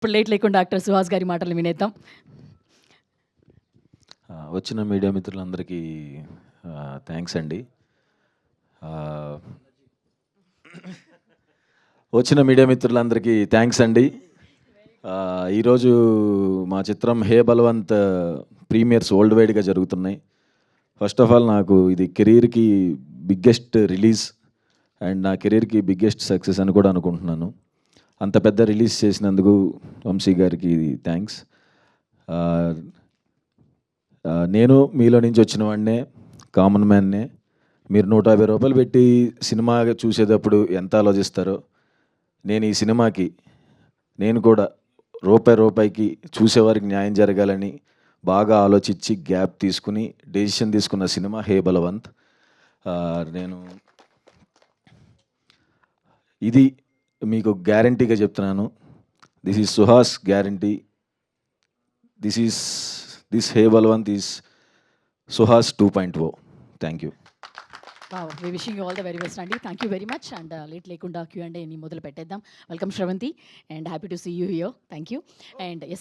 ఇప్పుడు లేట్ లేకుండా డాక్టర్ సుహాస్ గారి మాటలు వినేద్దాం. వచ్చిన మీడియా మిత్రులందరికీ థ్యాంక్స్ అండి. వచ్చిన మీడియా మిత్రులందరికీ థ్యాంక్స్ అండి. ఈరోజు మా చిత్రం హే బలవంత్ ప్రీమియర్స్ వరల్డ్ వైడ్గా జరుగుతున్నాయి. ఫస్ట్ ఆఫ్ ఆల్ నాకు ఇది కెరీర్కి బిగ్గెస్ట్ రిలీజ్ అండ్ నా కెరీర్కి బిగ్గెస్ట్ సక్సెస్ అని కూడా అనుకుంటున్నాను. అంత పెద్ద రిలీజ్ చేసినందుకు వంశీ గారికి థ్యాంక్స్. నేను మీలో నుంచి వచ్చిన వాడినే, కామన్ మ్యాన్నే. మీరు 150 రూపాయలు పెట్టి సినిమా చూసేటప్పుడు ఎంత ఆలోచిస్తారో, నేను ఈ సినిమాకి నేను కూడా రూపాయికి చూసేవారికి న్యాయం జరగాలని బాగా ఆలోచించి గ్యాప్ తీసుకుని డెసిషన్ తీసుకున్న సినిమా హే బలవంత్. నేను ఇది మీకు గ్యారంటీగా చెప్తున్నాను. This is Suhas guarantee. This hey Balwant is Suhas 2.0. Thank you. We wishing you all the very best అండి. Thank you very much. And late లేకుండా Q&A మొదలు పెట్టేద్దాం. Welcome Sravanthi and happy to see you here. Thank you. And yes